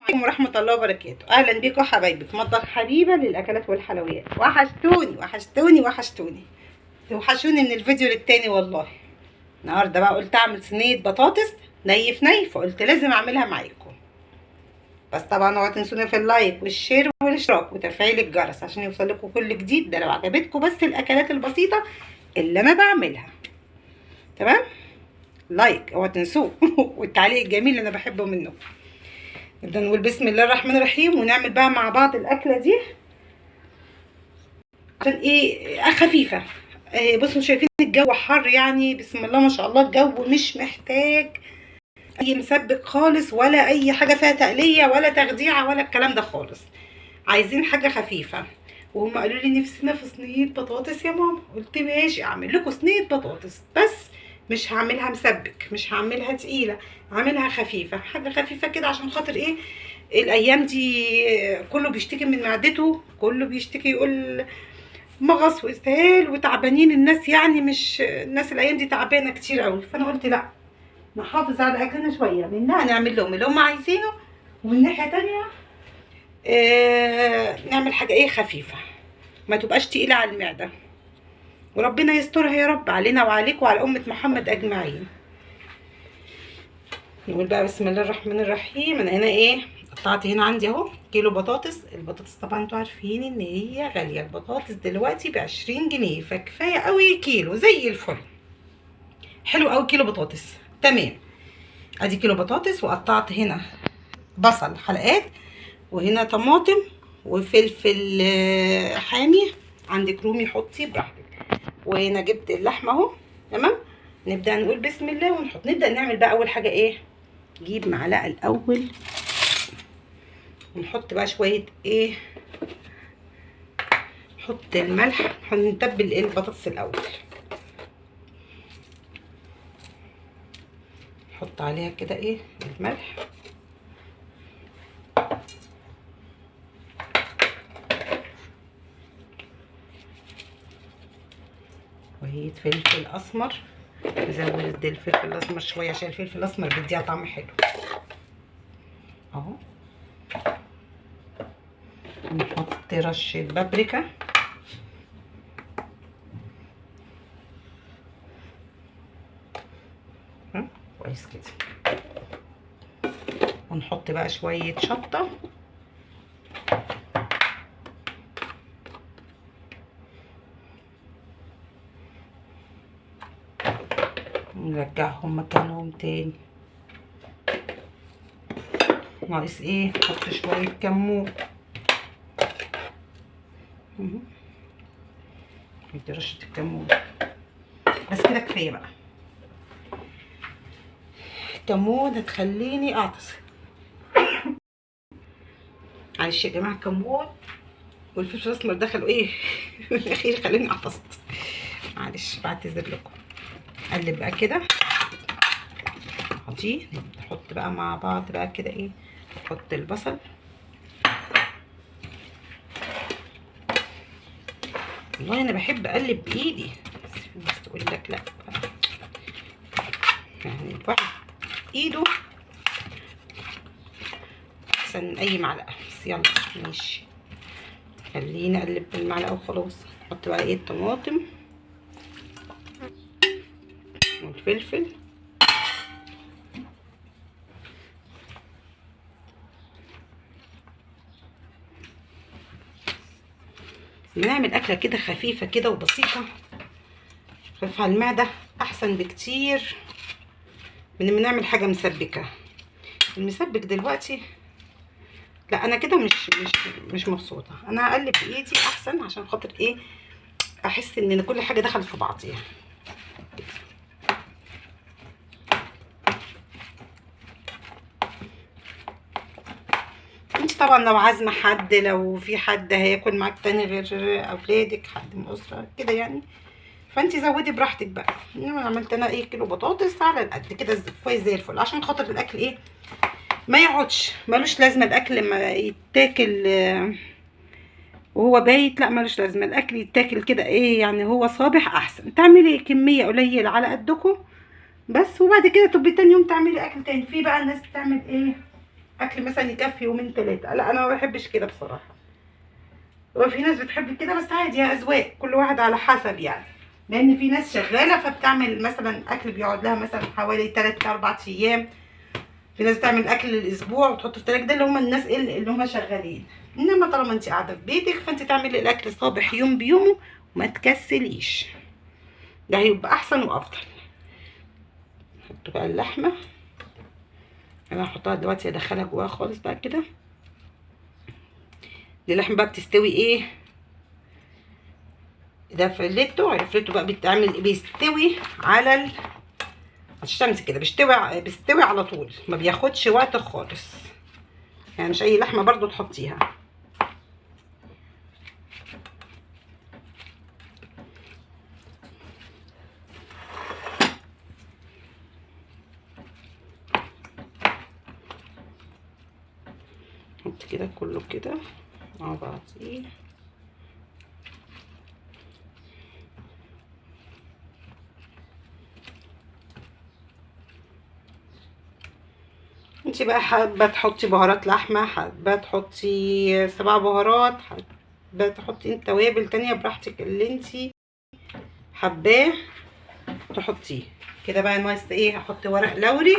عليكم ورحمة الله وبركاته. أهلا بيكم حبايبي في مطبخ حبيبة للأكلات والحلويات. وحشتوني وحشتوني وحشتوني، توحشوني من الفيديو للتاني والله. النهاردة بقى قلت أعمل صينية بطاطس ني في ني، فقلت لازم أعملها معاكم. بس طبعا اوعوا تنسوني في اللايك والشير والاشتراك وتفعيل الجرس عشان يوصلكم كل جديد. ده لو عجبتكم بس الأكلات البسيطة اللي أنا بعملها. تمام؟ لايك اوعوا تنسوه والتعليق الجميل اللي أنا بحبه منكم. نبدأ نقول بسم الله الرحمن الرحيم ونعمل بقى مع بعض الأكلة دي عشان ايه خفيفة. بصوا شايفين الجو حر، يعني بسم الله ما شاء الله الجو مش محتاج اي مسبك خالص ولا اي حاجة فيها تقلية ولا تخديعة ولا الكلام ده خالص. عايزين حاجة خفيفة. وهم قالوا لي نفسنا في صينية بطاطس يا ماما، قلت ماشي اعمل لكم صينية بطاطس، بس مش هعملها مسبك، مش هعملها تقيلة، هعملها خفيفة، حاجة خفيفة كده عشان خاطر ايه الايام دي كله بيشتكي من معدته، كله بيشتكي يقول مغص واسهال وتعبانين الناس، يعني مش الناس الايام دي تعبانه كتير قوي. فانا قلت لا، نحافظ على اكلنا شويه، منها نعمل لهم اللي هم عايزينه، ومن ناحيه تانية نعمل حاجه ايه خفيفه ما تبقاش تقيله على المعده. وربنا يسترها يا رب علينا وعليكم وعلى امه محمد اجمعين. نقول بقى بسم الله الرحمن الرحيم. انا هنا ايه قطعت هنا عندي اهو كيلو بطاطس. البطاطس طبعا انتوا عارفين ان هي غاليه، البطاطس دلوقتي ب20 جنيه، فكفايه قوي كيلو زي الفل. حلو قوي كيلو بطاطس. تمام، ادي كيلو بطاطس. وقطعت هنا بصل حلقات، وهنا طماطم وفلفل حامي، عندك رومي حطي براحتك. وهنا جبت اللحمه اهو. تمام، نبدا نقول بسم الله ونحط. نبدا نعمل بقى اول حاجه ايه، نجيب معلقه الاول ونحط بقى شويه ايه، نحط الملح، هنتبل البطاطس الاول، نحط عليها كده ايه الملح، وهي فلفل اسمر. نزود الفلفل الاسمر شويه عشان الفلفل الاسمر بيديها طعم حلو اهو. نحط رشه بابريكا، كويس كده. ونحط بقى شويه شطه، نرجعهم مكانهم تاني. ناقص ايه، نحط شويه كمون. ندي رشه الكمون بس كده كفايه بقى. الكمون هتخليني اعطس. معلش يا جماعه، الكمون والفلفل الاسمر دخلوا ايه في الاخير خليني اعطست، معلش بعتذر لكم. قلب بقى كده، حطيه. نحط بقى مع بعض بقى كده ايه، نحط البصل. والله انا بحب اقلب بايدي، بس في ناس تقول لك لا، يعني الواحد ايده احسن من اي معلقه. بس يلا ماشي، خليني اقلب بالمعلقه وخلاص. نحط بقى ايه الطماطم والفلفل، بنعمل اكله كده خفيفه كده وبسيطه، خفيفه على المعده، احسن بكتير من ان نعمل حاجه مسبكه. المسبك دلوقتي لا، انا كده مش مبسوطه. انا هقلب بايدي احسن عشان خاطر ايه، احس ان كل حاجه دخلت في بعضيها. انت طبعا لو عازمه حد، لو في حد هياكل معاك تاني غير اولادك، حد من الاسره كده يعني، فانت زودي براحتك بقى. انما عملت انا ايه كيلو بطاطس على القد كده كويس زي الفل، عشان خاطر الاكل ايه ما يقعدش، ملوش لازمه الاكل ما يتاكل وهو بايت، لا ملوش لازمه. الاكل يتاكل كده ايه يعني هو صابح احسن. تعملي كميه قليله على قدكم بس، وبعد كده تبقي تاني يوم تعملي اكل تاني. في بقى الناس بتعمل ايه، اكل مثلا يكفي يومين 3. لا انا ما بحبش كده بصراحه. هو في ناس بتحب كده بس عادي، يا اذواق، كل واحد على حسب يعني. لان في ناس شغاله فبتعمل مثلا اكل بيقعد لها مثلا حوالي 3 4 ايام. في ناس بتعمل اكل للاسبوع وتحطه في التلاجة، ده اللي هم الناس اللي هم شغالين. انما طالما انت قاعده في بيتك فانت تعملي الاكل صابح يوم بيومه وما تكسليش، ده هيبقى احسن وافضل. نحط بقى اللحمه، انا هحطها دلوقتي ادخلها جواها خالص بقى كده. اللحمه بقى بتستوي ايه، ده الفريتو بقى بيستوي على الشمس كده، بيستوي على طول، ما بياخدش وقت خالص يعني، مش اي لحمه برضو تحطيها. نحط كده كله كده مع بعضيه. انتي بقى حابه تحطي بهارات لحمه، حابه تحطي 7 بهارات، حابه تحطي توابل تانية براحتك اللي انتي حباه تحطيه. كده بقى ناقص ايه، هحط ورق لوري.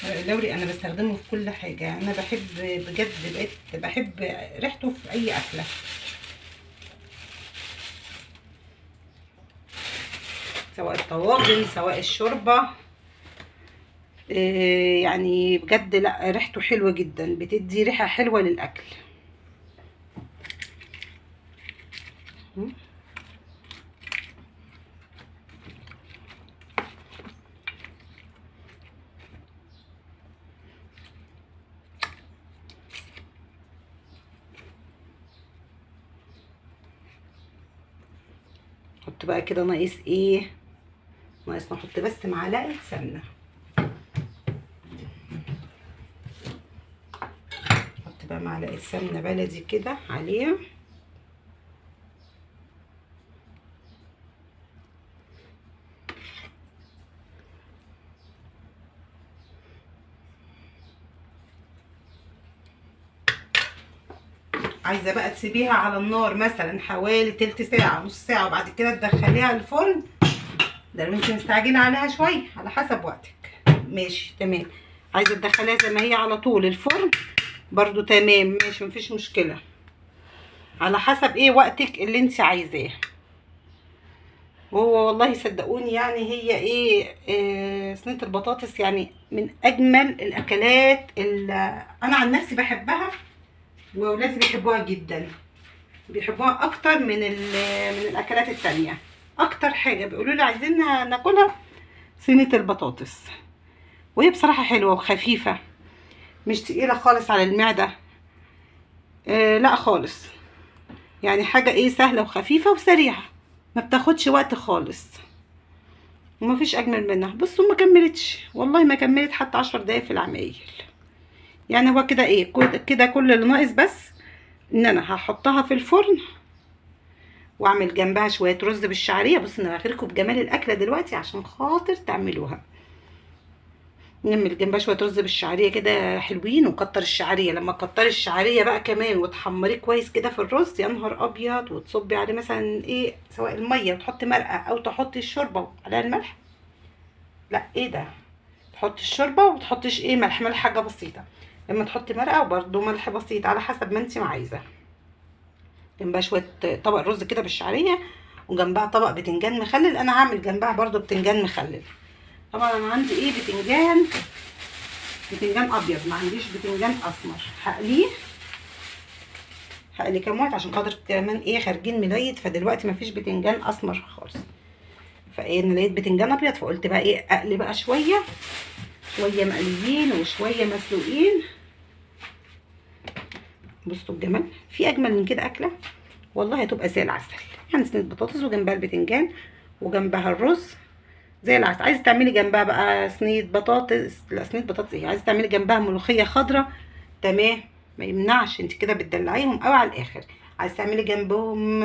ورق اللوري انا بستخدمه في كل حاجه، انا بحب بجد، بقيت بحب ريحته في اي اكله. سواء الطواجن سواء الشوربه، يعني بجد لا ريحته حلوه جدا، بتدي ريحه حلوه للاكل. نحط بقى كده، ناقص ايه، ناقص نحط بس معلقه سمنه. نحط بقى معلقه سمنه بلدي كده عليها. عايزه بقى تسيبيها على النار مثلا حوالي تلت ساعه نص ساعه وبعد كده تدخليها الفرن، ده ممكن مستعجله عليها شويه على حسب وقتك، ماشي تمام. عايزه تدخليها زي ما هي على طول الفرن برضو تمام ماشي، مفيش مشكله، على حسب ايه وقتك اللي انت عايزاه. وهو والله صدقوني يعني هي صينيه البطاطس يعني من اجمل الاكلات اللي انا عن نفسي بحبها، واولادي بيحبوها جدا، بيحبوها اكتر من الاكلات التانية. اكتر حاجه بيقولوا لي عايزين ناكلها صينيه البطاطس، وهي بصراحه حلوه وخفيفه، مش تقيله خالص على المعده، لا خالص، يعني حاجه سهله وخفيفه وسريعه، ما بتاخدش وقت خالص، ومفيش اجمل منها. بصوا ما كملتش والله، ما كملت حتى 10 دقايق في العمايل. يعني هو كده كده كل اللي ناقص بس ان انا هحطها في الفرن واعمل جنبها شويه رز بالشعريه. بص انا هغرقكم بجمال الاكله دلوقتي عشان خاطر تعملوها. نعمل جنبها شويه رز بالشعريه كده حلوين، وكتر الشعريه، لما تكتري الشعريه بقى كمان وتحمريه كويس كده في الرز، يا نهار ابيض، وتصبي عليه مثلا سواء الميه وتحطي مرقه او تحطي الشوربه عليها الملح، لا ده تحطي الشوربه وتحطيش ملح حاجه بسيطه، لما تحطي مرقه وبرده ملح بسيط على حسب ما انت عايزه. جنبها شويه طبق رز كده بالشعريه، وجنبها طبق بتنجان مخلل. انا هعمل جنبها برده بتنجان مخلل. طبعا انا عندي بتنجان ابيض، ما عنديش بتنجان اسمر. هقلي كام واحد عشان خاطر كمان خارجين مليت، فدلوقتي مفيش بتنجان اسمر خالص، انا لقيت بتنجان ابيض فقلت بقى اقلي بقى شويه مقليين وشويه مسلوقين. بصوا الجمال، في اجمل من كده اكله والله، هتبقى زي العسل. يعني صينيه بطاطس وجنبها البتنجان وجنبها الرز، زي العسل. عايزه تعملي جنبها بقى صينيه بطاطس، لا صينيه بطاطس ايه، عايزه تعملي جنبها ملوخيه خضراء، تمام، ما يمنعش، انت كده بتدلعيهم قوي على الاخر. عايزه تعملي جنبهم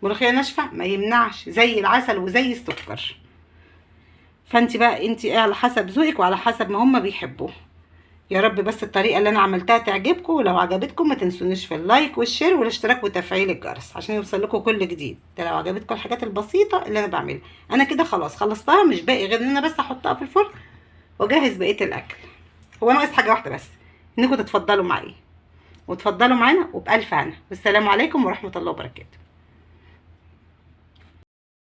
ملوخيه ناشفه، ما يمنعش، زي العسل وزي السكر. فانت بقى انت ايه، على حسب ذوقك وعلى حسب ما هم بيحبوه. يا رب بس الطريقه اللي انا عملتها تعجبكم، ولو عجبتكم ما تنسونيش في اللايك والشير والاشتراك وتفعيل الجرس عشان يوصل لكم كل جديد. ده لو عجبتكم الحاجات البسيطه اللي انا بعملها. انا كده خلاص خلصتها، مش باقي غير ان انا بس احطها في الفرن واجهز بقيه الاكل. هو ناقص حاجه واحده بس، انكم تتفضلوا معايا وتفضلوا معانا وبألف هنا. والسلام عليكم ورحمه الله وبركاته.